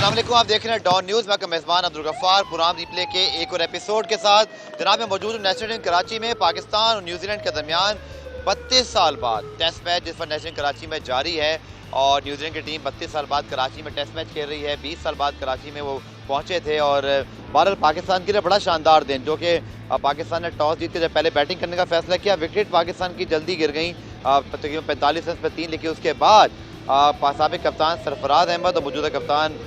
अस्सलाम वालेकुम, आप देख रहे हैं डॉन न्यूज़। मैं मेज़बान अब्दुल गफ्फार पुराम रिप्ले के एक और एपिसोड के साथ जनाब मैं मौजूद हूँ नेशनल टीम कराची में। पाकिस्तान और न्यूजीलैंड के दरमियान 32 साल बाद टेस्ट मैच जिस पर नेशनल कराची में जारी है और न्यूजीलैंड की टीम 32 साल बाद कराची में टेस्ट मैच खेल रही है। 20 साल बाद कराची में वो पहुंचे थे और बहरहाल पाकिस्तान के लिए बड़ा शानदार दिन, जो कि पाकिस्तान ने टॉस जीत के जब पहले बैटिंग करने का फैसला किया, विकेट पाकिस्तान की जल्दी गिर गई, तकरीबन 45 रन पर 3 लिखे। उसके बाद साबिक कप्तान सरफराज अहमद और मौजूदा कप्तान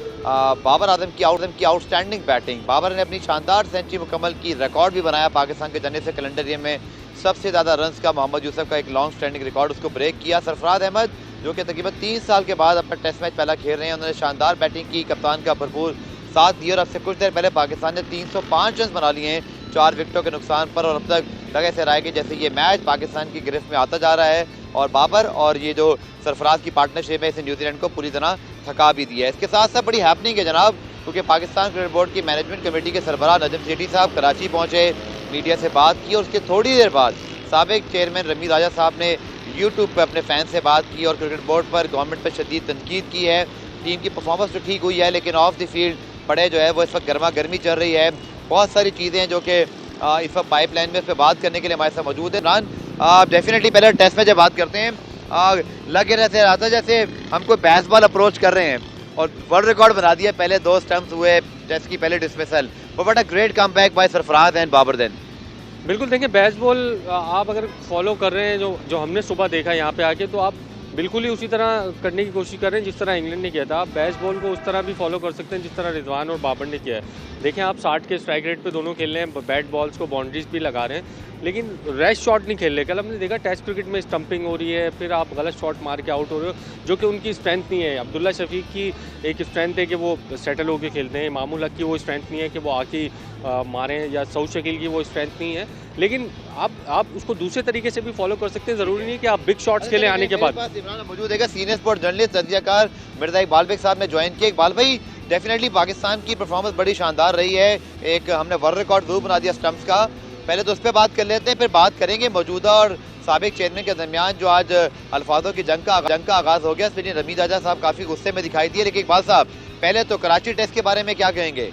बाबर आजम की आउटस्टैंडिंग बैटिंग। बाबर ने अपनी शानदार सेंचुरी मुकम्मल की, रिकॉर्ड भी बनाया। पाकिस्तान के जाने से कैलेंडर ईयर में सबसे ज़्यादा रन्स का मोहम्मद यूसुफ का एक लॉन्ग स्टैंडिंग रिकॉर्ड उसको ब्रेक किया। सरफराज अहमद जो कि तकरीबन 30 साल के बाद अपना टेस्ट मैच पहला खेल रहे हैं, उन्होंने शानदार बैटिंग की, कप्तान का भरपूर साथ दिया और अब से कुछ देर पहले पाकिस्तान ने 305 रन बना लिए हैं 4 विकेटों के नुकसान पर। और अब तक लगे ऐसे रहा है कि जैसे ये मैच पाकिस्तान की गिरफ्त में आता जा रहा है और बाबर और ये जो सरफराज की पार्टनरशिप है इसे न्यूजीलैंड को पूरी तरह थका भी दिया है। इसके साथ साथ बड़ी हैपनिंग है जनाब, क्योंकि पाकिस्तान क्रिकेट बोर्ड की मैनेजमेंट कमेटी के सरबराह नजम सेठी साहब कराची पहुंचे, मीडिया से बात की और उसके थोड़ी देर बाद साबिक चेयरमैन रमीज राजा साहब ने यूट्यूब पर अपने फैन से बात की और क्रिकेट बोर्ड पर, गवर्नमेंट पर शदीद तनकीद की है। टीम की परफॉर्मेंस तो ठीक हुई है लेकिन ऑफ द फील्ड पड़े जो है वो इस वक्त गर्मा गर्मी चल रही है। बहुत सारी चीज़ें हैं जो कि इस वक्त पाइपलाइन में इस पर बात करने के लिए हमारे साथ मौजूद है। इमरान, डेफिनेटली पहले टेस्ट में जब बात करते हैं, लग रहते रहा था जैसे हम कोई बेसबॉल अप्रोच कर रहे हैं और वर्ल्ड रिकॉर्ड बना दिया। पहले 2 स्टंप्स हुए टेस्ट की पहले dismissal, but a great comeback by Sarfaraz and Babar then. बिल्कुल, देखिए बेसबॉल आप अगर फॉलो कर रहे हैं जो हमने सुबह देखा यहाँ पे आके, तो आप बिल्कुल ही उसी तरह करने की कोशिश कर रहे हैं जिस तरह इंग्लैंड ने किया था। आप बेसबॉल को उस तरह भी फॉलो कर सकते हैं जिस तरह रिजवान और बाबर ने किया है। देखें, आप 60 के स्ट्राइक रेट पे दोनों खेल रहे हैं, बैट बॉल्स को बाउंड्रीज भी लगा रहे हैं, लेकिन रैश शॉट नहीं खेल रहे। कल हमने देखा टेस्ट क्रिकेट में स्टंपिंग हो रही है, फिर आप गलत शॉट मार के आउट हो रहे हो, जो कि उनकी स्ट्रेंथ नहीं है। अब्दुल्ला शफीक की एक स्ट्रेंथ है कि वो सेटल होकर खेलते हैं, इमामुल हक की वो स्ट्रेंथ नहीं है कि वो आके मारें, या सऊद शकील की वो स्ट्रेंथ नहीं है। लेकिन आप उसको दूसरे तरीके से भी फॉलो कर सकते हैं, ज़रूरी नहीं कि आप बिग शॉट्स खेलें आने के बाद। मौजूद है सीनियर स्पोर्ट जर्नलिस्ट तजज़ियाकार मिर्जा इकबाल बेग साहब ने ज्वाइन किया। इकबाल भाई, डेफिनेटली पाकिस्तान की परफॉर्मेंस बड़ी शानदार रही है। एक हमने वर्ल्ड रिकॉर्ड जरूर बना दिया स्टंप्स का, पहले तो उस पर बात कर लेते हैं, फिर बात करेंगे मौजूदा और साबिक चेयरमैन के दरमियान जो आज अल्फाजों की जंग का आगाज हो गया। इस पर रमीज राजा साहब काफ़ी गुस्से में दिखाई दिए, लेकिन इकबाल साहब पहले तो कराची टेस्ट के बारे में क्या कहेंगे?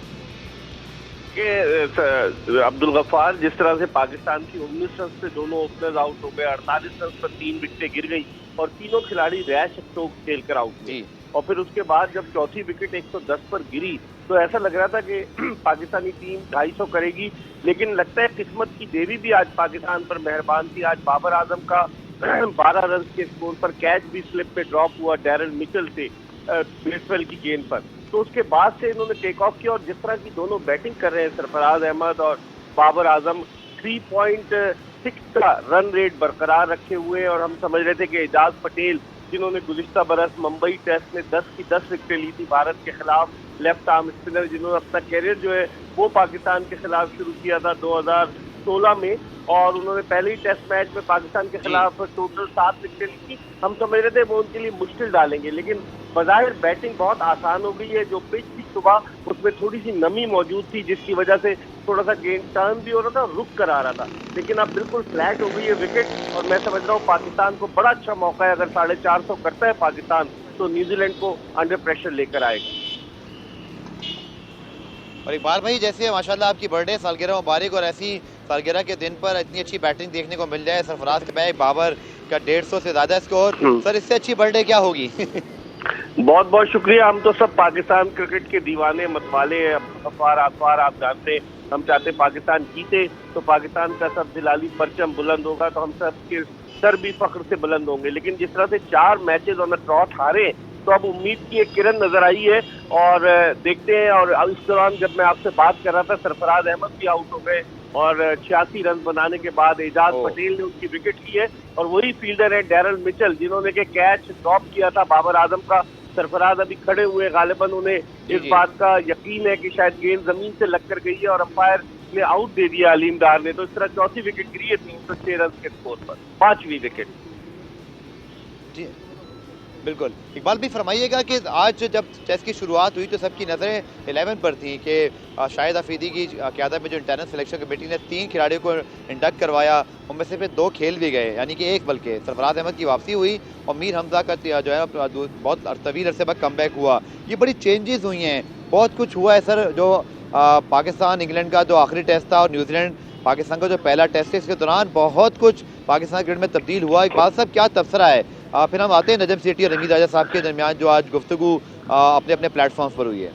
अब्दुल गफ्फार, जिस तरह से पाकिस्तान की 19 रन से दोनों ओपनर्स आउट हो गए, 48 रन पर 3 विकेटें गिर गई और तीनों खिलाड़ी रैश स्ट्रोक खेलकर आउट हुए। और फिर उसके बाद जब चौथी विकेट 110 पर गिरी तो ऐसा लग रहा था कि पाकिस्तानी टीम 250 करेगी, लेकिन लगता है किस्मत की देवी भी आज पाकिस्तान पर मेहरबान थी। आज बाबर आजम का 12 रन के स्कोर पर कैच भी स्लिप पे ड्रॉप हुआ डैरल मिचेल से बेसवेल की गेंद पर, तो उसके बाद से इन्होंने टेक ऑफ किया। और जिस तरह की दोनों बैटिंग कर रहे हैं सरफराज अहमद और बाबर आजम, 3.6 का रन रेट बरकरार रखे हुए, और हम समझ रहे थे कि एजाज पटेल जिन्होंने गुज़िश्ता बरस मुंबई टेस्ट में 10 की 10 विकेटें ली थी भारत के खिलाफ, लेफ्ट आर्म स्पिनर जिन्होंने अपना कैरियर जो है वो पाकिस्तान के खिलाफ शुरू किया था 2016 में, और उन्होंने पहले ही टेस्ट मैच में पाकिस्तान के खिलाफ टोटल 7 विकेटें ली थी। हम समझ रहे थे वो उनके लिए मुश्किल डालेंगे, लेकिन बज़ाहिर बैटिंग बहुत आसान हो गई है। जो पिच थी सुबह उसमें थोड़ी सी नमी मौजूद थी, जिसकी वजह से थोड़ा सा गेंद टर्न भी हो रहा था, रुक कर आ रहा था, लेकिन अब बिल्कुल फ्लैट हो गई है विकेट। और मैं समझ रहा हूँ पाकिस्तान को बड़ा अच्छा मौका है, अगर 450 करता है पाकिस्तान तो न्यूजीलैंड को अंडर प्रेशर लेकर आएगा। और इकबाल भाई, जैसे माशाल्लाह आपकी बर्थडे सालगिरह मुबारक, और ऐसी सालगिरह के दिन पर इतनी अच्छी बैटिंग देखने को मिल जाए, सरफराज के बैग, बाबर का 150 से ज्यादा स्कोर, सर इससे अच्छी बर्थडे क्या होगी? बहुत बहुत शुक्रिया। हम तो सब पाकिस्तान क्रिकेट के दीवाने मतवाले अफवार आप जानते हैं, हम चाहते पाकिस्तान जीते तो पाकिस्तान का सब दिलाली परचम बुलंद होगा, तो हम सब के सर भी फख्र से बुलंद होंगे। लेकिन जिस तरह से 4 मैचेस ऑन द ट्रॉट हारे, तो अब उम्मीद की एक किरण नजर आई है और देखते हैं। और इस दौरान जब मैं आपसे बात कर रहा था, सरफराज अहमद भी आउट हो गए और 86 रन बनाने के बाद एजाज पटेल ने उनकी विकेट ली है, और वही फील्डर है डैरल मिचेल जिन्होंने के कैच ड्रॉप किया था बाबर आजम का। सरफराज अभी खड़े हुए, गालिबन उन्हें इस बात का यकीन है कि शायद गेंद जमीन से लगकर गई है और अंपायर ने आउट दे दिया अलीम डार ने, तो इस तरह चौथी विकेट गिरी है 306 रन के स्कोर पर, 5वीं विकेट। बिल्कुल। इकबाल भी फरमाइएगा कि आज जब टेस्ट की शुरुआत हुई तो सबकी नज़रें 11 पर थी कि शाहिद अफरीदी की क़यादत में जो इंटरनल सिलेक्शन कमेटी ने 3 खिलाड़ियों को इंडक्ट करवाया, उनमें से फिर 2 खेल भी गए, यानी कि 1 बल्कि सरफराज अहमद की वापसी हुई और मीर हमजा का जो है बहुत तवील अरसे बाद कमबैक हुआ। ये बड़ी चेंजेस हुई हैं, बहुत कुछ हुआ है सर। जो पाकिस्तान इंग्लैंड का जो आखिरी टेस्ट था और न्यूजीलैंड पाकिस्तान का जो पहला टेस्ट है, इसके दौरान बहुत कुछ पाकिस्तान क्रिकेट में तब्दील हुआ। इकबाल साहब, क्या तबसरा है? फिर हम आते हैं नजम सेठी और रमीज राजा साहब के दरमियान जो आज गुफ्तगू अपने अपने प्लेटफॉर्म्स पर हुई है।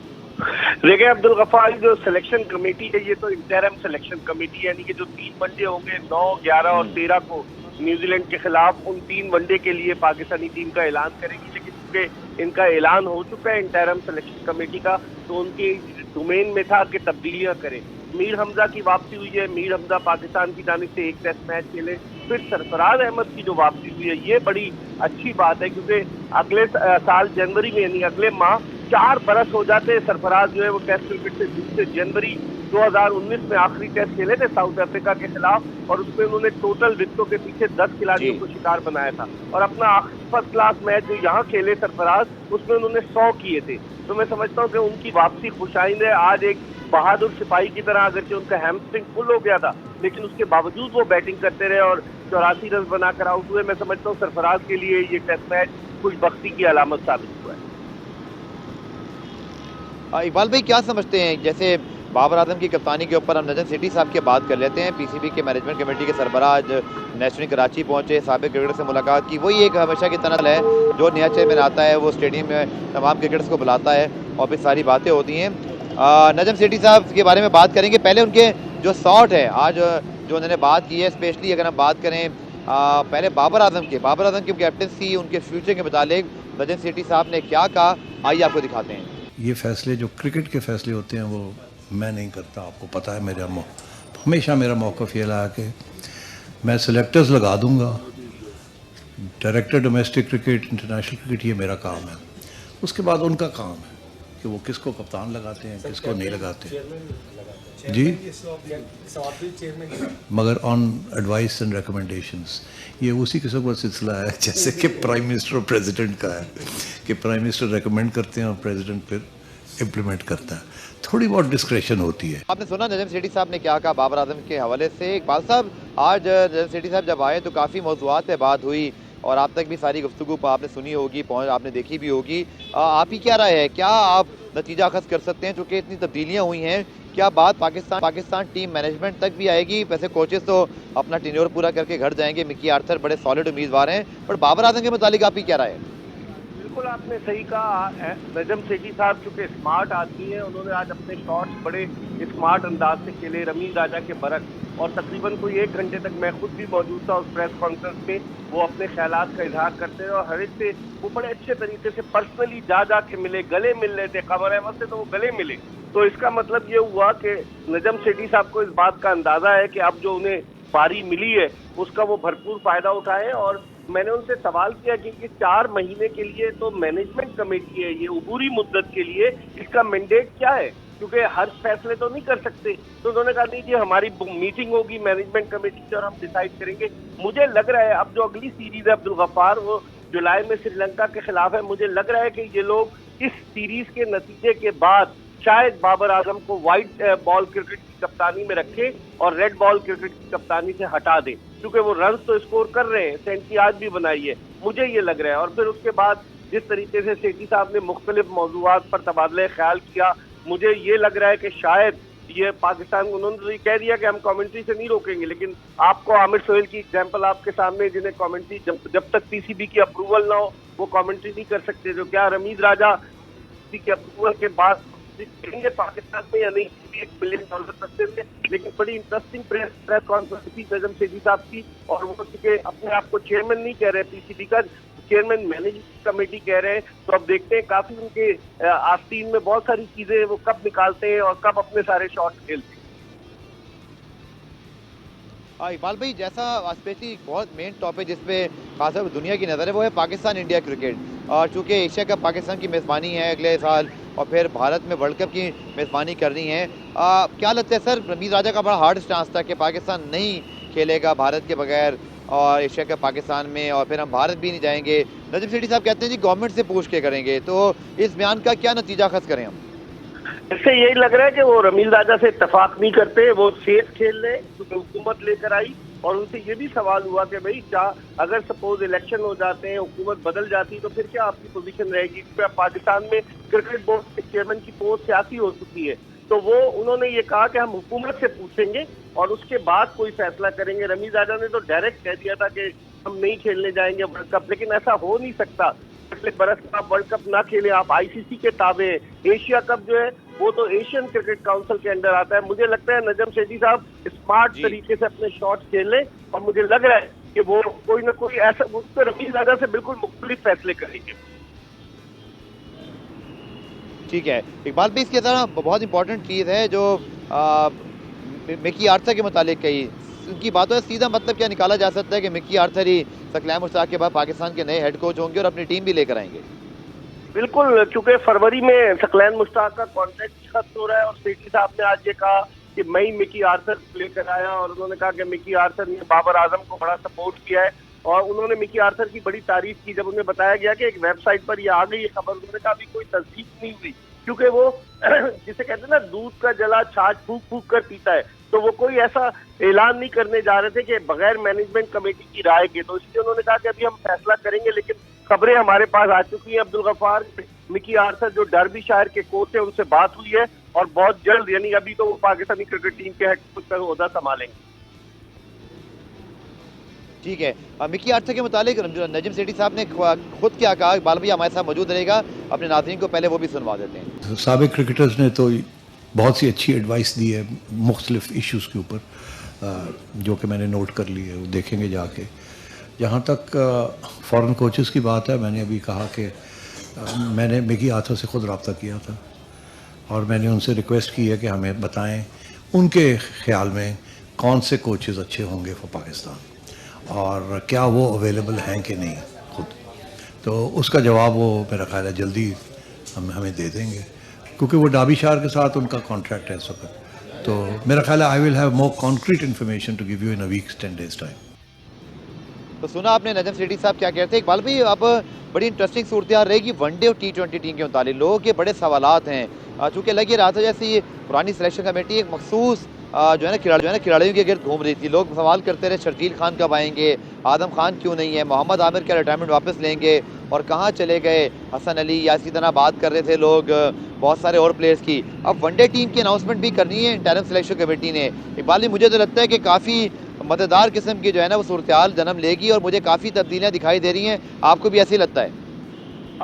देखिए अब्दुल गफ्फार, जो सिलेक्शन कमेटी है ये तो इंटरिम सिलेक्शन कमेटी है, यानी कि जो 3 वनडे होंगे 9, 11 और 13 को न्यूजीलैंड के खिलाफ, उन 3 वनडे के लिए पाकिस्तानी टीम का ऐलान करेगी। लेकिन चूंकि इनका ऐलान हो चुका है इंटरिम सिलेक्शन कमेटी का, तो उनके डोमेन में था कि तब्दीलियां करें। मीर हमजा की वापसी हुई है, मीर हमजा पाकिस्तान की जानिब से 1 टेस्ट मैच खेले। फिर सरफराज अहमद की जो वापसी हुई है ये बड़ी अच्छी बात है, क्योंकि अगले साल जनवरी में, यानी अगले माह 4 बरस हो जाते। सरफराज जो है वो टेस्ट क्रिकेट से 20 जनवरी 2019 में आखिरी टेस्ट खेले थे साउथ अफ्रीका के खिलाफ, और उसमें उन्होंने टोटल विकेटों के पीछे 10 खिलाड़ियों को शिकार बनाया था। और अपना आखिरी फर्स्ट क्लास मैच जो यहाँ खेले सरफराज, उसमें उन्होंने 100 किए थे। तो मैं समझता हूँ कि उनकी वापसी खुशाइंद है। आज एक बहादुर सिपाही की तरह, अगरचे उनका हैमस्ट्रिंग फुल हो गया था, लेकिन उसके बावजूद वो बैटिंग करते रहे और 84 रन बनाकर आउट हुए। मैं समझता हूँ सरफराज के लिए ये टेस्ट मैच खुशबख्ती की अलामत साबित हुआ है। इकबाल भाई, क्या समझते हैं, जैसे बाबर आजम की कप्तानी के ऊपर हम नजम सेठी साहब की बात कर लेते हैं। पीसीबी के मैनेजमेंट कमेटी के सरबराह आज नेशनल कराची पहुंचे, साबिक क्रिकेटर से मुलाकात की। वही एक हमेशा की तरह है, जो नया चेयरमैन आता है वो स्टेडियम में तमाम क्रिकेटर्स को बुलाता है और फिर सारी बातें होती हैं। नजम सेठी साहब के बारे में बात करेंगे। पहले उनके जो शॉट है आज जो उन्होंने बात की है, स्पेशली अगर हम बात करें पहले बाबर आजम की कैप्टनसी, उनके फ्यूचर के मुतालिक नजम सेठी साहब ने क्या कहा, आइए आपको दिखाते हैं। ये फैसले जो क्रिकेट के फैसले होते हैं वो मैं नहीं करता, आपको पता है। हमेशा मेरा मौक़िफ़ ये रहा कि मैं सिलेक्टर्स लगा दूंगा, director domestic cricket, international cricket, ये मेरा काम है। उसके बाद उनका काम है कि वो किसको कप्तान लगाते हैं, किसको नहीं लगाते जी, मगर ऑन एडवाइस एंड रिकमेंडेशंस। ये उसी किस्म का सिलसिला है जैसे कि प्राइम मिनिस्टर और प्रेसिडेंट का है, कि प्राइम मिनिस्टर रेकमेंड करते हैं और प्रेसिडेंट फिर इम्प्लीमेंट करता है। थोड़ी बहुत डिस्क्रेशन होती है। आपने सुना नजम सेठी साहब ने क्या कहा बाबर आजम के हवाले से। इकबाल साहब, आज नजम सेठी साहब जब आए तो काफ़ी मौज़ूआत पे बात हुई और आप तक भी सारी गुफ्तगू आपने सुनी होगी, आपने देखी भी होगी। आप ही क्या राय है, क्या आप नतीजा अखज़ कर सकते हैं चूँकि इतनी तब्दीलियाँ हुई हैं, क्या बात पाकिस्तान टीम मैनेजमेंट तक भी आएगी? वैसे कोचेस तो अपना टेन्योर पूरा करके घर जाएंगे, मिकी आर्थर बड़े सॉलिड उम्मीदवार हैं, पर बाबर आजम के मुतालिक आपकी क्या राय है? बिल्कुल आपने सही कहा। नजम सेठी साहब चूंकि स्मार्ट आदमी है, उन्होंने आज अपने शॉट्स बड़े स्मार्ट अंदाज से खेले, रमीज राजा के बरक। और तकरीबन कोई 1 घंटे तक मैं खुद भी मौजूद था उस प्रेस कॉन्फ्रेंस में। वो अपने ख्यालात का इजहार करते हैं और हर एक से वो बड़े अच्छे तरीके से पर्सनली जा के मिले, गले मिल रहे थे। खबर अहमद से तो वो गले मिले। तो इसका मतलब ये हुआ कि नजम सेठी साहब को इस बात का अंदाजा है कि अब जो उन्हें पारी मिली है उसका वो भरपूर फायदा उठाएं। और मैंने उनसे सवाल किया कि 4 महीने के लिए तो मैनेजमेंट कमेटी है, ये उबूरी मुद्दत के लिए इसका मैंडेट क्या है, क्योंकि हर फैसले तो नहीं कर सकते। तो उन्होंने कहा नहीं जी, हमारी मीटिंग होगी मैनेजमेंट कमेटी से और हम डिसाइड करेंगे। मुझे लग रहा है अब जो अगली सीरीज है अब्दुल गफ्फार, वो जुलाई में श्रीलंका के खिलाफ है। मुझे लग रहा है कि ये लोग इस सीरीज के नतीजे के बाद शायद बाबर आजम को व्हाइट बॉल क्रिकेट की कप्तानी में रखें और रेड बॉल क्रिकेट की कप्तानी से हटा दें, क्योंकि वो रन तो स्कोर कर रहे हैं, सेंचुरी आज भी बनाई है, मुझे ये लग रहा है। और फिर उसके बाद जिस तरीके से सेठी साहब ने मुख्तलिफ मौजूआत पर तबादला ख्याल किया, मुझे ये लग रहा है कि शायद ये पाकिस्तान, उन्होंने तो ये कह दिया कि हम कमेंट्री से नहीं रोकेंगे, लेकिन आपको आमिर सोहेल की एग्जांपल आपके सामने, जिन्हें कमेंट्री जब तक पीसीबी की अप्रूवल ना हो वो कमेंट्री नहीं कर सकते। जो क्या रमीज राजा की अप्रूवल के बाद करेंगे पाकिस्तान में या नहीं, $1 बिलियन रखते थे। लेकिन बड़ी इंटरेस्टिंग प्रेस कॉन्फ्रेंस थी नजम सेठी साहब की, और वो चूंकि अपने आप को चेयरमैन नहीं कह रहे पीसीबी का, चेयरमैन मैनेजमेंट कमेटी कह रहे हैं। तो अब देखते हैं काफी उनके आस्तीन में बहुत सारी चीजें वो कब निकालते हैं और कब अपने सारे शॉट खेलते हैं। इकबाल भाई, जैसा स्पेशली बहुत मेन टॉपिक जिस पे खासतौर दुनिया की नज़र है वो है पाकिस्तान इंडिया क्रिकेट। और चूँकि एशिया कप पाकिस्तान की मेज़बानी है अगले साल और फिर भारत में वर्ल्ड कप की मेज़बानी करनी है, क्या लगता है सर, रमीज राजा का बड़ा हार्ड स्टांस था कि पाकिस्तान नहीं खेलेगा भारत के बगैर, और एशिया कप पाकिस्तान में, और फिर हम भारत भी नहीं जाएंगे। नजम सेठी साहब कहते हैं जी गवर्नमेंट से पूछ के करेंगे, तो इस बयान का क्या नतीजा खस करें हम? इससे यही लग रहा है कि वो रमीज राजा से इत्तेफाक नहीं करते, वो सेफ खेल रहे, क्योंकि हुकूमत लेकर आई। और उनसे ये भी सवाल हुआ कि भाई क्या अगर सपोज इलेक्शन हो जाते हैं, हुकूमत बदल जाती, तो फिर क्या आपकी पोजीशन रहेगी? क्योंकि पाकिस्तान में क्रिकेट बोर्ड के चेयरमैन की पोस्ट सियासी हो चुकी है। तो वो उन्होंने ये कहा कि हम हुकूमत से पूछेंगे और उसके बाद कोई फैसला करेंगे। रमीज राजा ने तो डायरेक्ट कह दिया था कि हम नहीं खेलने जाएंगे वर्ल्ड कप, लेकिन ऐसा हो नहीं सकता। पिछले बरस में आप वर्ल्ड कप ना खेले, आप आईसीसी के ताबे हैं। एशिया कप जो है वो तो एशियन क्रिकेट काउंसिल के अंडर आता है। मुझे लगता है नजम सेठी साहब स्मार्ट तरीके से अपने शॉट खेल लें, और मुझे लग रहा है कि वो कोई ना कोई ऐसा उस पर रमीज राजा से बिल्कुल मुख्तलिफ फैसले करेंगे। ठीक है इकबाल भाई, इसके तरह बहुत इंपॉर्टेंट चीज़ है जो मिकी आर्थर के मुतालिक कही, उनकी बातों से सीधा मतलब क्या निकाला जा सकता है कि मिकी आर्थर ही सकलैन मुश्ताक के बाद पाकिस्तान के नए हेड कोच होंगे और अपनी टीम भी लेकर आएंगे? बिल्कुल, क्योंकि फरवरी में सकलैन मुश्ताक का कॉन्ट्रैक्ट खत्म हो रहा है और सेठी साहब ने आज ये कहा कि मैं ही मिकी आर्थर लेकर आया, और उन्होंने कहा कि मिकी आर्थर ने बाबर आजम को बड़ा सपोर्ट किया है। और उन्होंने मिकी आर्थर की बड़ी तारीफ की। जब उन्हें बताया गया कि एक वेबसाइट पर ये आ गई ये खबर, उन्होंने कहा अभी कोई तस्दीक नहीं हुई, क्योंकि वो जिसे कहते हैं ना दूध का जला छाछ फूक फूक कर पीता है, तो वो कोई ऐसा ऐलान नहीं करने जा रहे थे कि बगैर मैनेजमेंट कमेटी की राय के। तो इसलिए उन्होंने कहा कि अभी हम फैसला करेंगे, लेकिन खबरें हमारे पास आ चुकी हैं। अब्दुल गफ्फार मिकी आर्थर जो डर्बी शायर के कोच है उनसे बात हुई है, और बहुत जल्द, यानी अभी तो वो पाकिस्तानी क्रिकेट टीम के हेड कोच का ओहदा संभालेंगे। ठीक है, मिकी आर्थर के मुतालिक नजम सेठी साहब ने खुद क्या कहा, इकबाल भाई हमारे साथ मौजूद रहेगा, अपने नाज़रीन को पहले वो भी सुनवा देते हैं। साबिक क्रिकेटर्स ने तो बहुत सी अच्छी एडवाइस दी है मुख्तलिफ इश्यूज़ के ऊपर, जो कि मैंने नोट कर ली है, वो देखेंगे जाके। जहाँ तक फॉरेन कोचेस की बात है, मैंने अभी कहा कि मैंने मिकी आर्थर से ख़ुद रब्ता किया था और मैंने उनसे रिक्वेस्ट की है कि हमें बताएं उनके ख़्याल में कौन से कोचेस अच्छे होंगे फॉर पाकिस्तान और क्या वो अवेलेबल हैं कि नहीं खुद। तो उसका जवाब वो मेरा ख्याल है जल्दी हमें दे देंगे, क्योंकि वो डाबी शार के साथ उनका कॉन्ट्रैक्ट है इस वक्त। तो मेरा ख्याल है I will have more concrete information to give you in a weeks 10 days time. तो सुना आपने नजम सेठी साहब क्या कहते हैं। इकबाल भाई अब बड़ी इंटरेस्टिंग सूरत रहेगी वनडे और T20 टीम के मुताबिक। लोगों के बड़े सवालात हैं, चूँकि लग ही रहा था जैसे ये पुरानी सिलेक्शन कमेटी एक मखसूस जो है ना खिलाड़ियों के गिर्द घूम रही थी। लोग सवाल करते रहे शर्जील खान कब आएंगे, आदम खान क्यों नहीं है, मोहम्मद आमिर क्या रिटायरमेंट वापस लेंगे और कहाँ चले गए, हसन अली या इसी तरह बात कर रहे थे लोग बहुत सारे और प्लेयर्स की। अब वनडे टीम की अनाउंसमेंट भी करनी है इंटरिम सिलेक्शन कमेटी ने। इकबाल भाई मुझे तो लगता है कि काफ़ी मजेदार किस्म की जो है ना वो सूरत जन्म लेगी और मुझे काफ़ी तब्दीलियाँ दिखाई दे रही हैं। आपको भी ऐसे ही लगता है?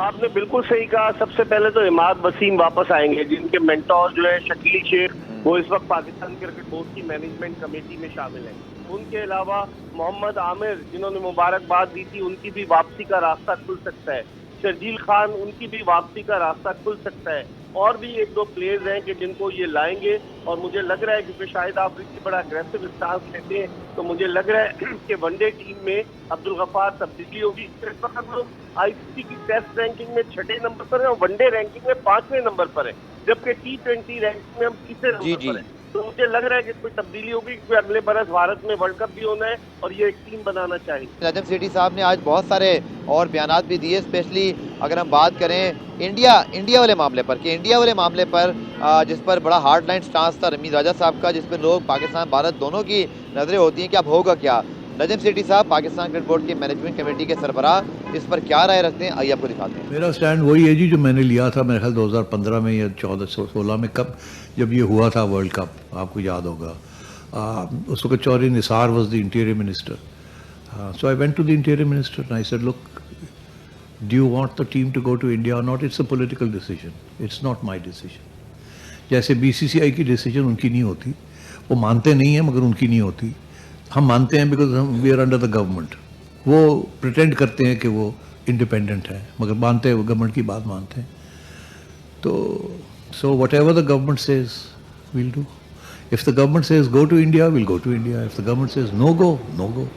आपने बिल्कुल सही कहा। सबसे पहले तो इमाद वसीम वापस आएंगे, जिनके मेंटोर जो है शकील शेख, वो इस वक्त पाकिस्तान क्रिकेट बोर्ड की मैनेजमेंट कमेटी में शामिल हैं। उनके अलावा मोहम्मद आमिर जिन्होंने मुबारकबाद दी थी, उनकी भी वापसी का रास्ता खुल सकता है। शर्जील खान, उनकी भी वापसी का रास्ता खुल सकता है। और भी एक दो प्लेयर्स हैं कि जिनको ये लाएंगे, और मुझे लग रहा है क्योंकि शायद आप इसकी बड़ा अग्रेसिव स्टांस लेते हैं, तो मुझे लग रहा है कि वनडे टीम में अब्दुल गफ्फार तब्दीली होगी। इस वक्त लोग आईसीसी की टेस्ट रैंकिंग में 6ठे नंबर पर है और वनडे रैंकिंग में 5वें नंबर पर है, जबकि T20 रैंकिंग में हम 3रे नंबर पर है। तो मुझे लग रहा है कि कोई तब्दीली होगी, क्योंकि अगले बरस भारत में वर्ल्ड कप भी होना है और ये एक टीम बनाना चाहिए। नजम सेठी साहब ने आज बहुत सारे और बयानात भी दिए, स्पेशली अगर हम बात करें इंडिया वाले मामले पर, कि इंडिया वाले मामले पर जिस पर बड़ा हार्ड लाइन स्टांस था रमीज राजा साहब का, जिस पर लोग पाकिस्तान भारत दोनों की नजरें होती हैं कि अब होगा क्या। नजम सेठी साहब पाकिस्तान क्रिकेट बोर्ड की मैनेजमेंट कमेटी के सरबराह इस पर क्या राय रखते हैं, आइए आपको दिखाते हैं। मेरा स्टैंड वही है जी जो मैंने लिया था मेरे ख्याल 2015 में या 14-16 में, कब जब ये हुआ था वर्ल्ड कप, आपको याद होगा। उस वक्त Chaudhry Nisar was the interior minister, so I went to the interior minister and I said look, do you want the team to go to India or not? It's a political decision, it's not my decision. जैसे BCCI की decision उनकी नहीं होती, वो मानते नहीं हैं मगर उनकी नहीं होती, हम मानते हैं बिकॉज हम we are under the government. वो प्रिटेंड करते हैं कि वो इंडिपेंडेंट है मगर मानते हैं, वो गवर्नमेंट की बात मानते हैं। तो so whatever the government says we'll do. If the government says go to India, will go to India. If the government says no go, no go.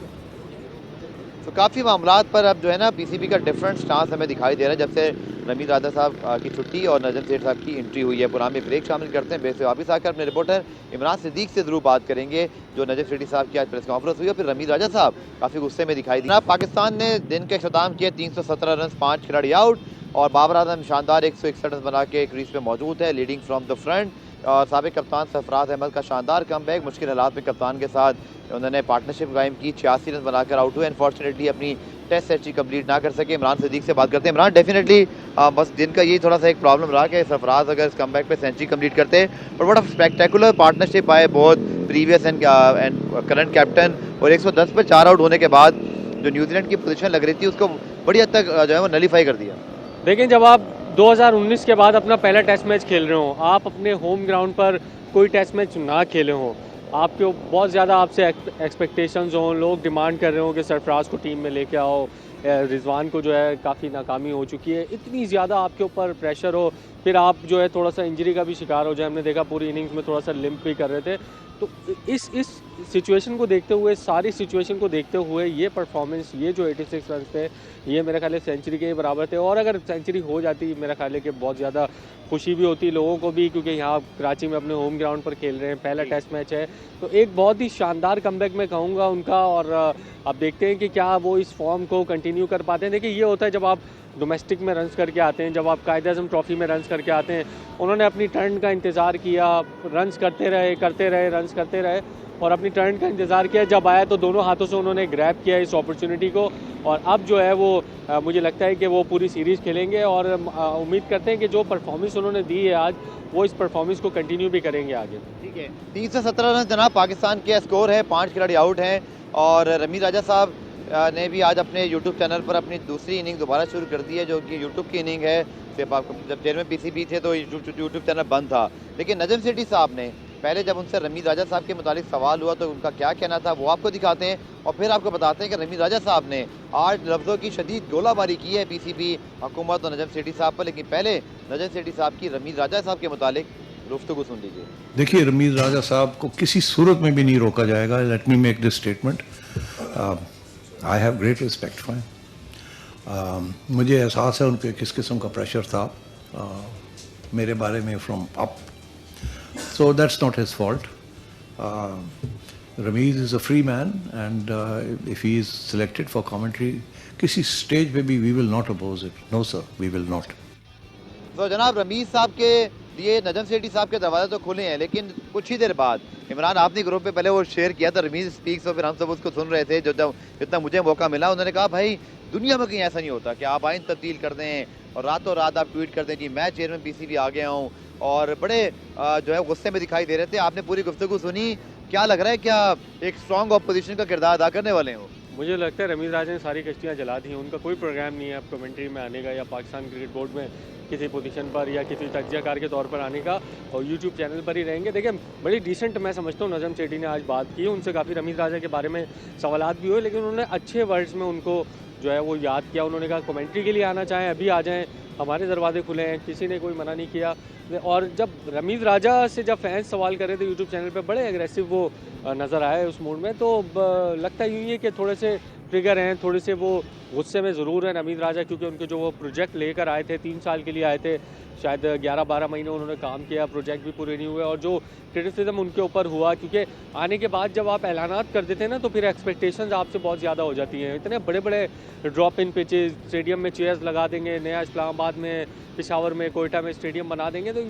तो काफ़ी मामलात पर अब जो है ना पीसीबी का डिफरेंट स्टांस हमें दिखाई दे रहा है जब से रमीज राजा साहब की छुट्टी और नजम सेठ साहब की एंट्री हुई है। पुराने ब्रेक शामिल करते हैं, बेस से वापस आकर अपने रिपोर्टर इमरान सिद्दीक से जरूर बात करेंगे जो नजम सेठी साहब की आज प्रेस कॉन्फ्रेंस हुई है। फिर रमीज राजा साहब काफ़ी गुस्से में दिखाई दिया। पाकिस्तान ने दिन के अख्ताम किए 317 रन, 5 खिलाड़ी आउट और बाबर आजम शानदार 161 रन बना के क्रीज पे मौजूद है लीडिंग फ्रॉम द फ्रंट। साबिक कप्तान सरफराज अहमद का शानदार कमबैक, मुश्किल हालात में कप्तान के साथ उन्होंने पार्टनरशिप कायम की, 86 रन बनाकर आउट हुए। अनफॉर्चुनेटली अपनी टेस्ट सेंचुरी कंप्लीट ना कर सके। इमरान सिद्दीक से बात करते हैं। इमरान, डेफिनेटली बस दिन का यही थोड़ा सा एक प्रॉब्लम रहा कि सरफराज अगर इस कमबैक पे सेंचुरी कंप्लीट करते, और बड़ा स्पेक्टेकुलर पार्टनरशिप आए both previous and current captain, और 110 पर 4 आउट होने के बाद जो न्यूजीलैंड की पोजीशन लग रही थी उसको बड़ी हद तक जो है वो नलीफाई कर दिया। देखिए, जब आप 2019 के बाद अपना पहला टेस्ट मैच खेल रहे हो, आप अपने होम ग्राउंड पर कोई टेस्ट मैच ना खेले हो, आपके बहुत ज़्यादा आपसे एक्सपेक्टेशंस हों, लोग डिमांड कर रहे हो कि सरफराज को टीम में लेके आओ, रिजवान को जो है काफ़ी नाकामी हो चुकी है, इतनी ज़्यादा आपके ऊपर प्रेशर हो, फिर आप जो है थोड़ा सा इंजरी का भी शिकार हो जाए। हमने देखा पूरी इनिंग्स में थोड़ा सा लिम्प भी कर रहे थे। तो इस सिचुएशन को देखते हुए, सारी सिचुएशन को देखते हुए ये परफॉर्मेंस, ये जो 86 रन थे, ये मेरे ख्याल से सेंचुरी के बराबर थे। और अगर सेंचुरी हो जाती, मेरा ख्याल है कि बहुत ज़्यादा खुशी भी होती लोगों को भी, क्योंकि यहाँ कराची में अपने होम ग्राउंड पर खेल रहे हैं, पहला टेस्ट मैच है। तो एक बहुत ही शानदार कमबैक मैं कहूँगा उनका। और अब देखते हैं कि क्या वो इस फॉर्म को कंटिन्यू कर पाते हैं। देखिए, ये होता है जब आप डोमेस्टिक में रन्स करके आते हैं, जब आप कायद-ए-आज़म ट्रॉफी में रन्स करके आते हैं। उन्होंने अपनी टर्न का इंतज़ार किया, रन्स करते रहे, रन्स करते रहे और अपनी टर्न का इंतज़ार किया। जब आया तो दोनों हाथों से उन्होंने ग्रैब किया इस अपॉर्चुनिटी को, और अब जो है वो मुझे लगता है कि वो पूरी सीरीज़ खेलेंगे। और उम्मीद करते हैं कि जो परफॉर्मेंस उन्होंने दी है आज, वो इस परफॉर्मेंस को कंटिन्यू भी करेंगे आगे। ठीक है, 317 रन जनाब पाकिस्तान के स्कोर है, 5 खिलाड़ी आउट हैं। और रमीज राजा साहब ने भी आज अपने यूट्यूब चैनल पर अपनी दूसरी इनिंग दोबारा शुरू कर दी है, जो कि यूट्यूब की इनिंग है। जब चेयरमैन पीसीबी थे तो यूट्यूब चैनल बंद था, लेकिन नजम सेठी साहब ने पहले जब उनसे रमीज राजा साहब के मुतालिक सवाल हुआ तो उनका क्या कहना था वो आपको दिखाते हैं, और फिर आपको बताते हैं कि रमीज राजा साहब ने आज लफ्ज़ों की शदीद गोलाबारी की है पीसीबी हुकूमत और नजम सेठी साहब पर। लेकिन पहले नजम सेठी साहब की रमीज राजा साहब के मुतालिक गुफ्तगू सुन लीजिए। देखिए, रमीज राजा साहब को किसी सूरत में भी नहीं रोका जाएगा। Let me make this statement, I have great respect for him. मुझे एहसास है उनके किस किस्म का प्रेशर था मेरे बारे में from up, so that's not his fault. Ramiz is a free man, and if he is selected for commentary, किसी स्टेज पे भी we will not oppose it. No sir, we will not. तो जनाब रमीज साहब के लिए नजम सेठी साहब के दरवाजे तो खुले हैं, लेकिन कुछ ही देर बाद इमरान आपने ग्रुप पे पहले वो शेयर किया था रमीज स्पीक्स, और फिर हम सब उसको सुन रहे थे। जो जितना मुझे मौका मिला उन्होंने कहा भाई दुनिया में कहीं ऐसा नहीं होता कि आप आइन तब्दील कर दें और रातों रात आप ट्वीट कर दें कि मैं चेयरमैन पीसीबी आ गया हूँ, और बड़े जो है गुस्से में दिखाई दे रहे थे। आपने पूरी गुफ्तगू सुनी, क्या लग रहा है क्या एक स्ट्रॉन्ग ऑपोजिशन का किरदार अदा करने वाले हो? मुझे लगता है रमीज राजा ने सारी कश्तियाँ जला दी हैं। उनका कोई प्रोग्राम नहीं है अब कमेंट्री में आने का, या पाकिस्तान क्रिकेट बोर्ड में किसी पोजीशन पर या किसी तज्जियाकार के तौर पर आने का, और यूट्यूब चैनल पर ही रहेंगे। देखिए, बड़ी डिसेंट मैं समझता हूँ नजम सेठी ने आज बात की, उनसे काफ़ी रमीज राजा के बारे में सवालात भी हुए, लेकिन उन्होंने अच्छे वर्ड्स में उनको जो है वो याद किया। उन्होंने कहा कमेंट्री के लिए आना चाहें अभी आ जाएँ, हमारे दरवाजे खुले हैं, किसी ने कोई मना नहीं किया। और जब रमीज राजा से जब फैंस सवाल कर रहे थे यूट्यूब चैनल पे, बड़े एग्रेसिव वो नज़र आए उस मूड में। तो लगता यूँ ही है कि थोड़े से ट्रिगर हैं, थोड़े से वो गुस्से में ज़रूर है रमीज राजा, क्योंकि उनके जो वो प्रोजेक्ट लेकर आए थे 3 साल के लिए आए थे, शायद 11-12 महीने उन्होंने काम किया, प्रोजेक्ट भी पूरे नहीं हुए। और जो क्रिटिसिज्म उनके ऊपर हुआ, क्योंकि आने के बाद जब आप ऐलानात कर देते हैं ना तो फिर एक्सपेक्टेशंस आपसे बहुत ज़्यादा हो जाती हैं। इतने बड़े बड़े ड्रॉप इन पिचेस, स्टेडियम में चेयर्स लगा देंगे, नया इस्लामाबाद में, पेशावर में, कोयटा में स्टेडियम बना देंगे, तो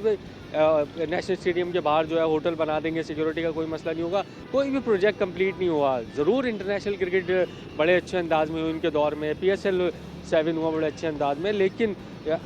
नेशनल स्टेडियम के बाहर जो है होटल बना देंगे, सिक्योरिटी का कोई मसला नहीं होगा, कोई भी प्रोजेक्ट कंप्लीट नहीं हुआ। ज़रूर इंटरनेशनल क्रिकेट बड़े अच्छे अंदाज में हुई उनके दौर में, PSL 7 हुआ बड़े अच्छे अंदाज में, लेकिन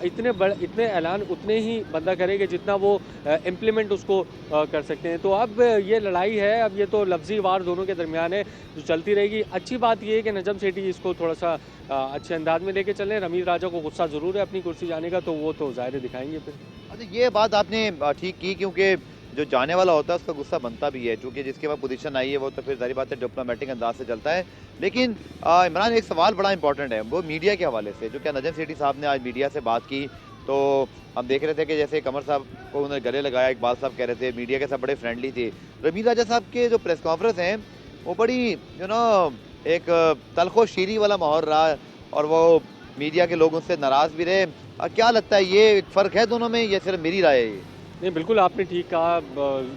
इतने ऐलान उतने ही बंदा करेंगे जितना वो इम्प्लीमेंट उसको कर सकते हैं। तो अब ये लड़ाई है, अब ये तो लफ्ज़ी वार दोनों के दरमियान है जो चलती रहेगी। अच्छी बात ये है कि नजम सेठी इसको थोड़ा सा अच्छे अंदाज में लेके चलें। रमीज राजा को गुस्सा ज़रूर है अपनी कुर्सी जाने का, तो वो तो ज़ाहिर दिखाएंगे फिर। अच्छा, ये बात आपने ठीक की, क्योंकि जो जाने वाला होता है उसका गुस्सा बनता भी है, क्योंकि जिसके बाद पोजीशन आई है वो तो फिर जारी बात है डिप्लोमेटिक अंदाज से चलता है। लेकिन इमरान, एक सवाल बड़ा इंपॉर्टेंट है, वो मीडिया के हवाले से, जो क्या नजम सेठी साहब ने आज मीडिया से बात की, तो हम देख रहे थे कि जैसे कमर साहब को उन्होंने गले लगाया, इकबाल साहब कह रहे थे मीडिया के साथ बड़े फ्रेंडली थे। रमीज राजा साहब के जो प्रेस कॉन्फ्रेंस हैं वो बड़ी एक तलखो शीरी वाला माहौल रहा और वो मीडिया के लोग उससे नाराज़ भी रहे। क्या लगता है ये एक फ़र्क है दोनों में, या सिर्फ मेरी राय है ये? नहीं, बिल्कुल आपने ठीक कहा।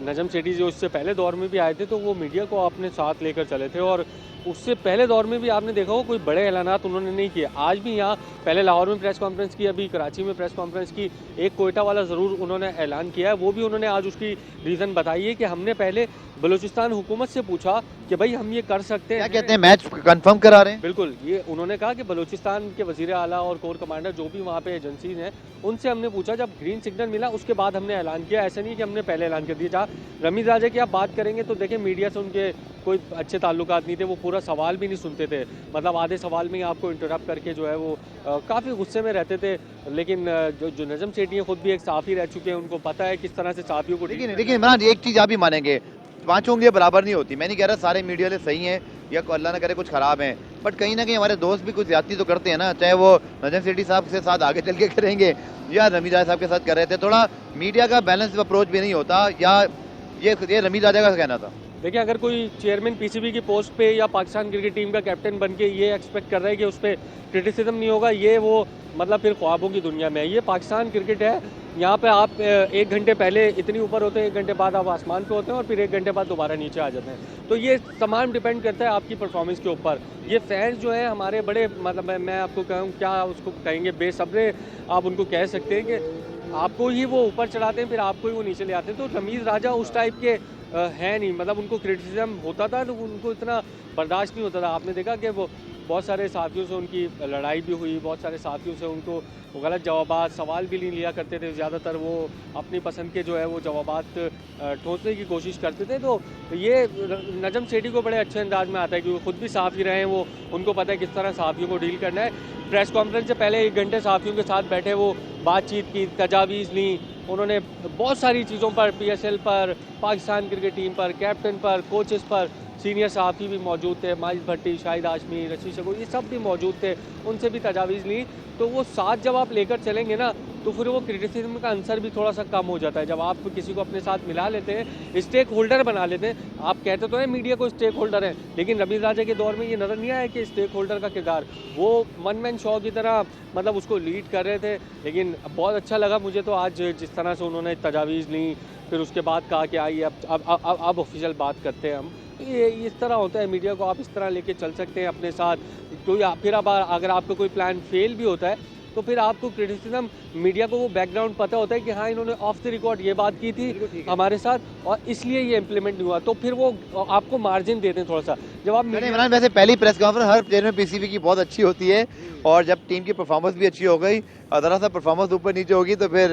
नजम सेठी जो इससे पहले दौर में भी आए थे तो वो मीडिया को अपने साथ लेकर चले थे, और उससे पहले दौर में भी आपने देखा हो कोई बड़े ऐलानात उन्होंने नहीं किए। आज भी यहाँ पहले लाहौर में प्रेस कॉन्फ्रेंस की, अभी कराची में प्रेस कॉन्फ्रेंस की, एक कोयटा वाला ज़रूर उन्होंने ऐलान किया है। वो भी उन्होंने आज उसकी रीज़न बताई है कि हमने पहले बलूचिस्तान हुकूमत से पूछा कि भाई हम ये कर सकते हैं। क्या कहते हैं, मैच कंफर्म करा रहे हैं? बिल्कुल, ये उन्होंने कहा कि बलूचिस्तान के वज़ीर आला और कोर कमांडर जो भी वहाँ पे एजेंसीज हैं उनसे हमने पूछा, जब ग्रीन सिग्नल मिला उसके बाद हमने ऐलान किया। ऐसा नहीं कि हमने पहले ऐलान कर दिया। जहाँ रमीज़ राजा की आप बात करेंगे तो देखिए मीडिया से उनके कोई अच्छे ताल्लुकात नहीं थे, वो पूरा सवाल भी नहीं सुनते थे, मतलब आधे सवाल में ही आपको इंटरप्ट करके जो है वो काफ़ी गुस्से में रहते थे। लेकिन जो नजम सेठी हैं खुद भी एक साफ़ी रह चुके हैं, उनको पता है किस तरह से साफ़ियों को। लेकिन इमरान, एक चीज़ आप भी मानेंगे, पांचों उंगलियां बराबर नहीं होती। मैं नहीं कह रहा सारे मीडिया वाले सही हैं या अल्लाह ना करे कुछ खराब हैं, बट कहीं ना कहीं हमारे दोस्त भी कुछ ज्यादती तो करते हैं ना, चाहे वो नजम सेठी साहब के साथ आगे चल के करेंगे या रमीज राजा साहब के साथ कर रहे थे। थोड़ा मीडिया का बैलेंस अप्रोच भी नहीं होता, या ये रमीज राजा का कहना था? देखिए, अगर कोई चेयरमैन पीसीबी की पोस्ट पे या पाकिस्तान क्रिकेट टीम का कैप्टन बन के ये एक्सपेक्ट कर रहा है कि उस पर क्रिटिसिज्म नहीं होगा, ये वो मतलब फिर ख्वाबों की दुनिया में है। ये पाकिस्तान क्रिकेट है, यहाँ पे आप 1 घंटे पहले इतनी ऊपर होते हैं, 1 घंटे बाद आप आसमान पे होते हैं और फिर 1 घंटे बाद दोबारा नीचे आ जाते हैं। तो ये तमाम डिपेंड करता है आपकी परफॉर्मेंस के ऊपर। ये फैंस जो हैं हमारे बड़े, मतलब मैं आपको कहूँ क्या उसको कहेंगे, बेसब्रे आप उनको कह सकते हैं कि आपको ही वो ऊपर चढ़ाते हैं फिर आपको ही वो नीचे ले आते हैं। तो रमीज़ राजा उस टाइप के है नहीं, मतलब उनको क्रिटिसिज्म होता था तो उनको इतना बर्दाश्त नहीं होता था। आपने देखा कि वो बहुत सारे साथियों से उनकी लड़ाई भी हुई, बहुत सारे साथियों से उनको वो गलत जवाबात, सवाल भी नहीं लिया करते थे। ज़्यादातर वो अपनी पसंद के जो है वो जवाबात ठोंसने की कोशिश करते थे। तो ये नजम सेठी को बड़े अच्छे अंदाज में आता है क्योंकि खुद भी साफ़ी रहे हैं, वो उनको पता है किस तरह साफ़ियों को डील करना है। प्रेस कॉन्फ्रेंस से पहले 1 घंटे साफ़ियों के साथ बैठे, वो बातचीत की, तजावीज़ ली उन्होंने बहुत सारी चीज़ों पर, PSL पर, पाकिस्तान क्रिकेट टीम पर, कैप्टन पर, कोचेस पर। सीनियर साफ़ी भी मौजूद थे, माजिद भट्टी, शाहिद हाशमी, रशीद शकूर, ये सब भी मौजूद थे, उनसे भी तजावीज़ ली। तो वो साथ जब आप लेकर चलेंगे ना तो फिर वो क्रिटिसिज्म का आंसर भी थोड़ा सा कम हो जाता है। जब आप किसी को अपने साथ मिला लेते हैं, स्टेक होल्डर बना लेते हैं। आप कहते तो हैं मीडिया को स्टेक होल्डर है, लेकिन रमीज़ राजा के दौर में ये नज़र नहीं आया कि स्टेक होल्डर का किरदार, वो वन मैन शो की तरह मतलब उसको लीड कर रहे थे। लेकिन बहुत अच्छा लगा मुझे तो आज जिस तरह से उन्होंने तजावीज़ ली, फिर उसके बाद कहा कि आइए अब ऑफिशियल बात करते हैं हम। ये इस तरह होता है, मीडिया को आप इस तरह लेके चल सकते हैं अपने साथ। तो फिर अब अगर आपका कोई प्लान फेल भी होता है तो फिर आपको क्रिटिसिज्म, मीडिया को वो बैकग्राउंड पता होता है कि हाँ इन्होंने ऑफ द रिकॉर्ड ये बात की थी हमारे साथ और इसलिए ये इम्प्लीमेंट नहीं हुआ, तो फिर वो आपको मार्जिन देते हैं थोड़ा सा। जब आप इमरान, वैसे पहली प्रेस कॉन्फ्रेंस हर प्लेयर में पीसीबी की बहुत अच्छी होती है, और जब टीम की परफॉर्मेंस भी अच्छी हो गई और ज़रा सा परफॉर्मेंस ऊपर नीचे होगी तो फिर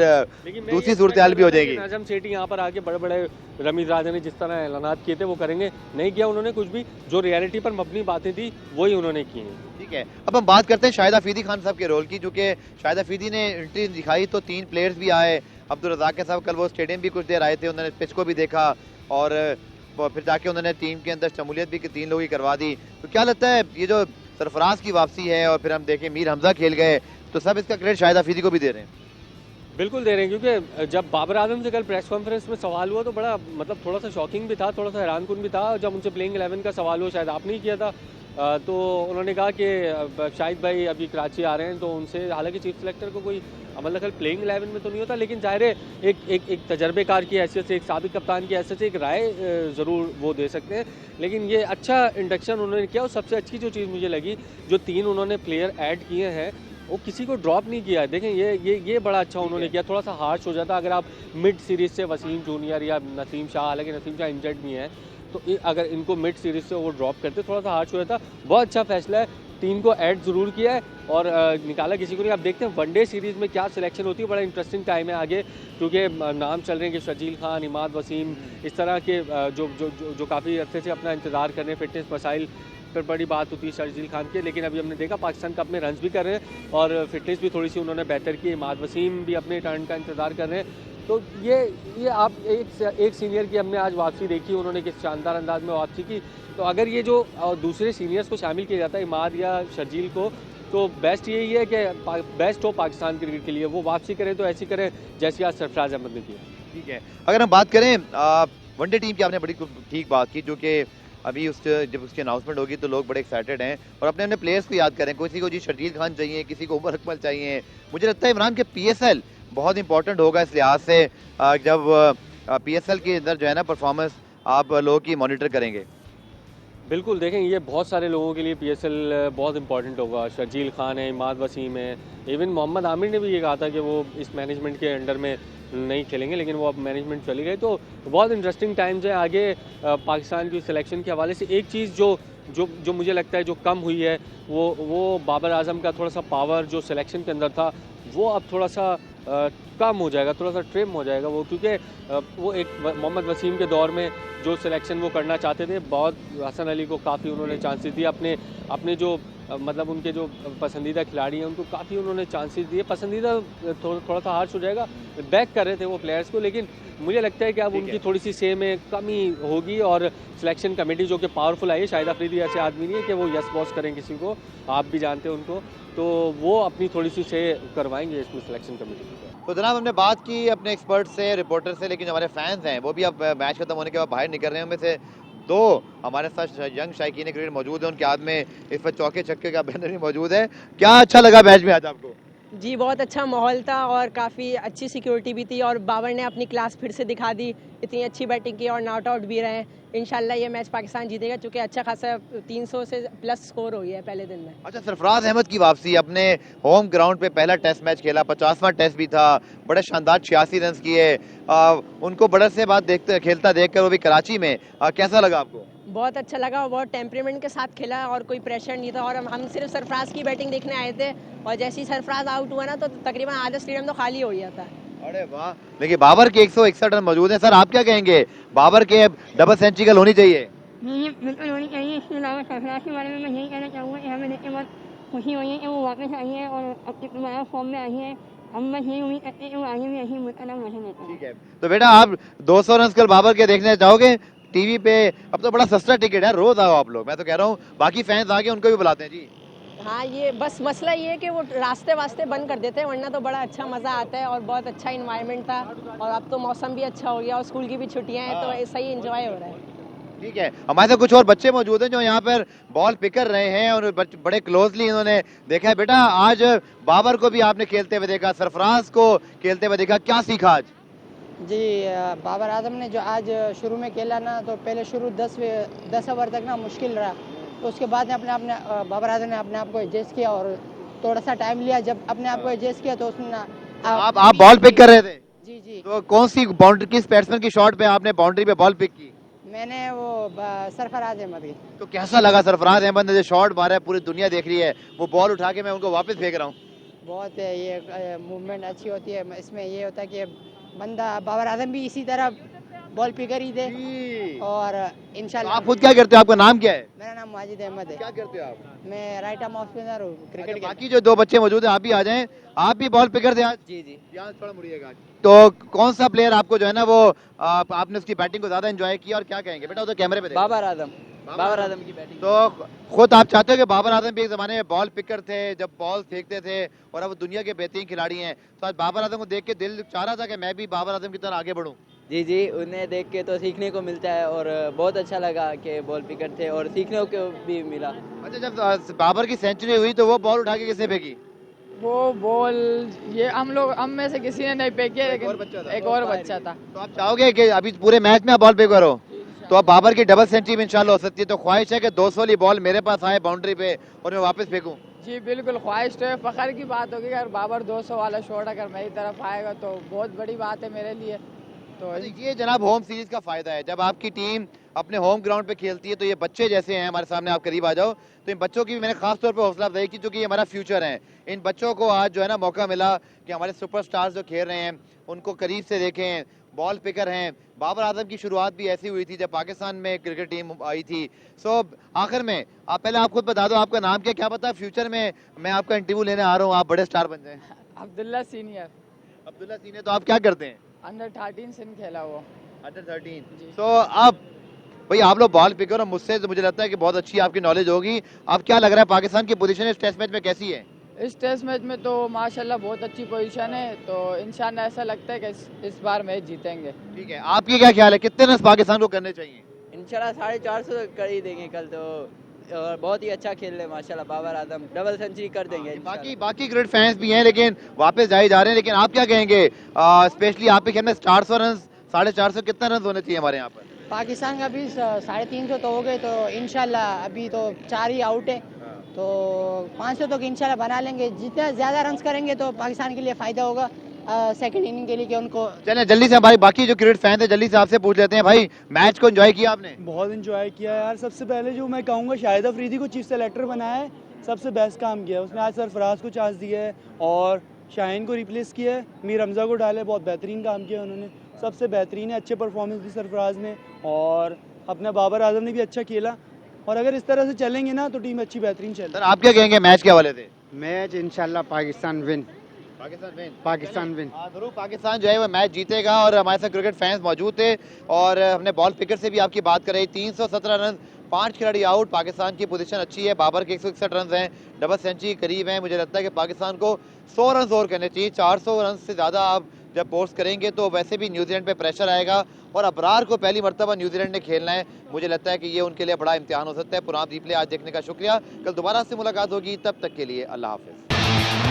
दूसरी सूरत हाल भी हो जाएगी। नजम सेठी यहाँ पर आके बड़े बड़े रमीज़ राजा ने जिस तरह ऐलानात किए थे वो करेंगे, नहीं किया उन्होंने कुछ भी, जो रियलिटी पर मबनी बातें थी वही उन्होंने की हैं। ठीक है, अब हम बात करते हैं शाहिद हफीदी खान साहब के रोल की, जो कि शाहिद हफीदी ने एंट्री दिखाई तो 3 प्लेयर्स भी आए। अब्दुल रज़ाक के साहब कल वो स्टेडियम भी कुछ देर आए थे, उन्होंने पिच को भी देखा और फिर जाके उन्होंने टीम के अंदर शमूलियत भी 3 लोगों की करवा दी। तो क्या लगता है ये जो सरफराज की वापसी है और फिर हम देखें मीर हमजा खेल गए, तो सब इसका क्रेडिट शाहिद हफीदी को भी दे रहे हैं? बिल्कुल दे रहे हैं, क्योंकि जब बाबर आजम से कल प्रेस कॉन्फ्रेंस में सवाल हुआ तो बड़ा मतलब थोड़ा सा शॉकिंग भी था, थोड़ा सा हैरानकुन भी था। जब उनसे प्लेइंग 11 का सवाल हुआ, शायद आपने ही किया था, तो उन्होंने कहा कि शाहिद भाई अभी कराची आ रहे हैं, तो उनसे, हालांकि चीफ सेलेक्टर को कोई अमल दखल प्लेइंग 11 में तो नहीं होता, लेकिन ज़ाहिर है एक तजर्बेकार की हैसियत से, एक साबिक कप्तान की हैसियत से एक राय ज़रूर वो दे सकते हैं। लेकिन ये अच्छा इंडक्शन उन्होंने किया, और सबसे अच्छी जो चीज़ मुझे लगी, जो 3 उन्होंने प्लेयर ऐड किए हैं वो किसी को ड्रॉप नहीं किया है। देखें ये बड़ा अच्छा उन्होंने किया। थोड़ा सा हार्श हो जाता अगर आप मिड सीरीज़ से वसीम जूनियर या नसीम शाह, हालांकि नसीम शाह इंजर्ड भी हैं, तो अगर इनको मिड सीरीज़ से वो ड्रॉप करते थोड़ा सा हार्श हो जाता। बहुत अच्छा फैसला है, 3 को ऐड ज़रूर किया है और निकाला किसी को नहीं। आप देखते हैं वनडे सीरीज़ में क्या सिलेक्शन होती है, बड़ा इंटरेस्टिंग टाइम है आगे, क्योंकि नाम चल रहे हैं कि शर्जील खान, इमाद वसीम, इस तरह के जो काफ़ी अर्से से अपना इंतज़ार कर रहे हैं। फिटनेस मसाइल पर बड़ी बात होती है शर्जील खान के, लेकिन अभी हमने देखा पाकिस्तान कप में रन्स भी कर रहे हैं और फिटनेस भी थोड़ी सी उन्होंने बेहतर की। इमाद वसीम भी अपने टर्न का इंतज़ार कर रहे हैं। तो ये आप एक सीनियर की हमने आज वापसी देखी, उन्होंने किस शानदार अंदाज में वापसी की। तो अगर ये जो दूसरे सीनियर्स को शामिल किया जाता है, इमाद या शर्जील को, तो बेस्ट यही है कि बेस्ट हो पाकिस्तान क्रिकेट के लिए, वो वापसी करें तो ऐसी करें जैसी आज सरफराज अहमद ने की। ठीक है, अगर हम बात करें वनडे टीम की, आपने बड़ी ठीक बात की, जो कि अभी उस जब उसकी अनाउंसमेंट होगी तो लोग बड़े एक्साइटेड हैं और अपने अपने प्लेयर्स को याद करें। किसी को जी शर्जील खान चाहिए, किसी को उमर अकमल चाहिए। मुझे लगता है इमरान के PSL बहुत इंपॉर्टेंट होगा इस लिहाज से जब PSL के अंदर जो है ना परफॉर्मेंस आप लोगों की मॉनिटर करेंगे। बिल्कुल देखें, ये बहुत सारे लोगों के लिए PSL बहुत इंपॉर्टेंट होगा। शर्जील खान है, इमाद वसीम है, इवन मोहम्मद आमिर ने भी ये कहा था कि वो इस मैनेजमेंट के अंडर में नहीं खेलेंगे, लेकिन वो अब मैनेजमेंट चली गई। तो बहुत इंटरेस्टिंग टाइम्स है आगे पाकिस्तान की सिलेक्शन के हवाले से। एक चीज़ जो मुझे लगता है जो कम हुई है वो बाबर आजम का थोड़ा सा पावर जो सिलेक्शन के अंदर था वो अब थोड़ा सा कम हो जाएगा, थोड़ा सा ट्रिम हो जाएगा वो, क्योंकि वो एक मोहम्मद वसीम के दौर में जो सिलेक्शन वो करना चाहते थे, बहुत हसन अली को काफ़ी उन्होंने चांसेस दिए। अपने जो मतलब उनके जो पसंदीदा खिलाड़ी हैं उनको काफ़ी उन्होंने चांसेस दिए। पसंदीदा थोड़ा सा हार्श हो जाएगा, बैक कर रहे थे वो प्लेयर्स को, लेकिन मुझे लगता है कि अब उनकी थोड़ी सी से में कमी होगी। और सिलेक्शन कमेटी जो कि पावरफुल आई है, शाहिद अफरीदी ऐसे आदमी नहीं है कि वो यस बॉस करें किसी को, आप भी जानते हैं उनको, तो वो अपनी थोड़ी सी से करवाएंगे इसमें सिलेक्शन कमेटी। तो जनाब हमने बात की अपने एक्सपर्ट से, रिपोर्टर से, लेकिन हमारे फैंस हैं वो भी अब मैच खत्म होने के बाद बाहर निकल रहे हैं। उनमें से दो हमारे साथ यंग शायकीन क्रिकेट मौजूद है, उनके हाथ में इस पर चौके छक्के का बैनर भी मौजूद है। क्या अच्छा लगा मैच में आज आपको? जी बहुत अच्छा माहौल था और काफ़ी अच्छी सिक्योरिटी भी थी और बाबर ने अपनी क्लास फिर से दिखा दी, इतनी अच्छी बैटिंग की और नॉट आउट भी रहे। इंशाल्लाह ये मैच पाकिस्तान जीतेगा, चूँकि अच्छा खासा 300 से प्लस स्कोर हो गया है पहले दिन में। अच्छा, सरफराज अहमद की वापसी, अपने होम ग्राउंड पे पहला टेस्ट मैच खेला, 50वां टेस्ट भी था, बड़े शानदार 86 रन किए। उनको बड़े से बाद खेलता देखकर वो भी कराची में, कैसा लगा आपको? बहुत अच्छा लगा और बहुत टेम्परेमेंट के साथ खेला और कोई प्रेशर नहीं था। और हम सिर्फ सरफराज की बैटिंग देखने आए थे और जैसे ही सरफराज आउट हुआ ना तो तकरीबन आधा स्टेडियम तो खाली हो गया था। अरे वाह, देखिए बाबर के 161 रन मौजूद हैं। सर आप क्या कहेंगे, बाबर के डबल सेंचुरी होनी चाहिए? जी बिल्कुल होनी चाहिए। इसके अलावा सरफराज के बारे में मैं यही कहना चाहूँगा कि हमें देख के बहुत खुशी हुई है कि वो वापस आई है और अपनी दोबारा फॉर्म में आई है। हम बस यही उम्मीद करते हैं कि वो आगे भी ऐसी मुल्क का नाम रोशन करते हैं। ठीक है, तो बेटा आप 200 रन कल बाबर के देखने जाओगे टीवी पे? अब तो बड़ा सस्ता टिकट है, रोज आओ आप लोग, मैं तो कह रहा हूँ बाकी फैंस आके उनको भी बुलाते हैं जी। हाँ, ये बस मसला ये है कि वो रास्ते वास्ते बंद कर देते हैं, वरना तो बड़ा अच्छा मज़ा आता है और बहुत अच्छा इन्वायरमेंट था। और अब तो मौसम भी अच्छा हो गया और स्कूल की भी छुट्टियाँ हैं तो सही इंजॉय हो रहा है। ठीक है, हमारे साथ कुछ और बच्चे मौजूद हैं जो यहाँ पर बॉल पिक कर रहे हैं और बड़े क्लोजली इन्होंने देखा है। बेटा आज बाबर को भी आपने खेलते हुए देखा, सरफराज को खेलते हुए देखा, क्या सीखा आज? जी बाबर आजम ने जो आज शुरू में खेला ना, तो पहले शुरू 10 ओवर तक ना मुश्किल रहा, तो उसके बाद अपने बाबर आजम ने अपने आप को एडजस्ट किया और थोड़ा सा टाइम लिया। जब अपने आप को एडजस्ट किया तो उसने आप बॉल पिक कर रहे थे? जी जी। तो कौन सी बाउंड्री, किस बैट्समैन की शॉट पे आपने बाउंड्री पे बॉल पिक की? मैंने वो सरफराज अहमद की। तो कैसा लगा? सरफराज अहमद ने जो शॉट मारा है पूरी दुनिया देख रही है, वो बॉल उठा के मैं उनको वापस फेंक रहा हूँ। बहुत ये मूवमेंट अच्छी होती है। इसमें ये होता है कि बंदा बाबर आजम भी इसी तरह बॉल पिकर ही थे और इंशाल्लाह। आप खुद क्या करते हो, आपका नाम क्या है? मेरा नाम माजिद अहमद है। क्या करते हो आप? मैं राइट आर्म ऑफ स्पिनर हूँ क्रिकेट के। बाकी जो दो बच्चे मौजूद हैं आप भी आ जाएं, आप भी बॉल पिकर थे आज? जी जी। यहाँ थोड़ा मुड़िएगा। तो कौन सा प्लेयर आपको जो है ना वो आपने उसकी बैटिंग को ज्यादा एंजॉय किया और क्या कहेंगे? बेटा उधर कैमरे पे देखो। बाबर आजम की बैटिंग। तो खुद आप चाहते हो कि बाबर आजम भी एक जमाने में बॉल पिकर थे, जब बॉल फेंकते थे और अब दुनिया के बेहतरीन खिलाड़ी हैं, तो आज बाबर आजम को देख के दिल चाह रहा था कि मैं भी बाबर आजम की तरह आगे बढ़ूं? जी जी, उन्हें देख के तो सीखने को मिलता है और बहुत अच्छा लगा कि बॉल पिकर थे और सीखने को भी मिला। अच्छा, जब बाबर की सेंचुरी हुई तो वो बॉल उठा के किसने फेंकी? वो बॉल ये हम में से किसी ने नहीं फेंकी, लेकिन एक और बच्चा था। तो आप चाहोगे कि अभी पूरे मैच में आप बॉल फेंक करो? तो अब बाबर की डबल सेंचुरी इंशाल्लाह हो सकती है, तो ख्वाहिश है कि 200 वाली बॉल मेरे पास आए बाउंड्री पे और मैं वापस फेंकूं? जी बिल्कुल, ख्वाहिश तो है, फखर की बात होगी अगर बाबर 200 वाला शॉट अगर मेरी तरफ आएगा तो बहुत बड़ी बात है मेरे लिए। तो ये जनाब होम सीरीज का फायदा है, जब आपकी टीम अपने होम ग्राउंड पे खेलती है तो ये बच्चे जैसे हैं हमारे सामने, आप करीब आ जाओ, तो इन बच्चों की भी मैंने खास तौर पे हौसला अफजाई की क्योंकि ये हमारा फ्यूचर है। इन बच्चों को आज जो है ना मौका मिला कि हमारे सुपरस्टार्स जो खेल रहे हैं उनको करीब से देखें, बॉल पिकर हैं। बाबर आजम की शुरुआत भी ऐसी हुई थी जब पाकिस्तान में क्रिकेट टीम आई थी। सो आखिर में आप पहले आप खुद बता दो आपका नाम क्या, क्या पता फ्यूचर में मैं आपका इंटरव्यू लेने आ रहा हूँ, आप बड़े स्टार बन जाएं। अब्दुल्ला सीनियर। अब्दुल्ला सीनियर, तो आप क्या करते हैं? अंडर 13 सिंध खेला वो। अंडर 13। तो आप भाई आप लोग बॉल पिकर और मुझसे तो मुझे लगता है कि बहुत अच्छी आपकी नॉलेज होगी। आप क्या लग रहा है पाकिस्तान की पोजीशन इस टेस्ट मैच में कैसी है? इस टेस्ट मैच में तो माशाल्लाह बहुत अच्छी पोजीशन है, तो इंशाल्लाह ऐसा लगता है कि इस बार मैच जीतेंगे। ठीक है, आपकी क्या ख्याल है, कितने रन पाकिस्तान को करने चाहिए? इंशाल्लाह 450 कर ही देंगे कल तो। और बहुत ही अच्छा खेल रहे हैं माशाल्लाह, बाबर आजम डबल सेंचुरी कर देंगे बाकी क्रिकेट फैंस भी हैं लेकिन वापस जाए जा रहे हैं, लेकिन आप क्या कहेंगे स्पेशली आपके ख्याल में 400 रन 450 कितना रन होने चाहिए हमारे यहाँ पर? पाकिस्तान का भी 350 तो हो गए, तो इंशाल्लाह अभी तो 4 ही आउट है, तो 500 तक इंशाल्लाह बना लेंगे। जितना ज़्यादा रन्स करेंगे तो पाकिस्तान के लिए फ़ायदा होगा सेकंड इनिंग के लिए कि उनको। चलें जल्दी से भाई बाकी जो क्रिकेट फैन थे जल्दी से आपसे पूछ लेते हैं, भाई मैच को एंजॉय किया आपने? बहुत एंजॉय किया यार। सबसे पहले जो मैं कहूँगा शाहिद अफरीदी को चीफ सेलेक्टर बनाया है, सबसे बेस्ट काम किया है उसने। आज सरफराज को चांस दिया है और शाहीन को रिप्लेस किया है, मीर हमजा को डाले, बहुत बेहतरीन काम किया उन्होंने, सबसे बेहतरीन है। अच्छे परफॉर्मेंस दी सरफराज ने और अपना बाबर आजम ने भी अच्छा खेला, और अगर इस तरह से चलेंगे ना तो टीम अच्छी बेहतरीन चलेगी। सर आप क्या कहेंगे मैच के हवाले से? मैच इंशाल्लाह पाकिस्तान विन। जरूर पाकिस्तान जो है वो मैच जीतेगा। और हमारे साथ क्रिकेट फैंस मौजूद थे और हमने बॉल पिकर से भी आपकी बात करी। 317 रन, 5 खिलाड़ी आउट, पाकिस्तान की पोजीशन अच्छी है, बाबर के 161 रन हैं, डबल सेंचुरी करीब है। मुझे लगता है कि पाकिस्तान को 100 रन और करने चाहिए। 400 रन से ज़्यादा आप जब पोस्ट करेंगे तो वैसे भी न्यूजीलैंड पे प्रेशर आएगा और अबरार को पहली मरतबा न्यूजीलैंड ने खेलना है। मुझे लगता है कि ये उनके लिए बड़ा इम्तिहान हो सकता है। पुराम रिप्ले आज देखने का शुक्रिया, कल दोबारा से मुलाकात होगी, तब तक के लिए अल्लाह हाफिज़।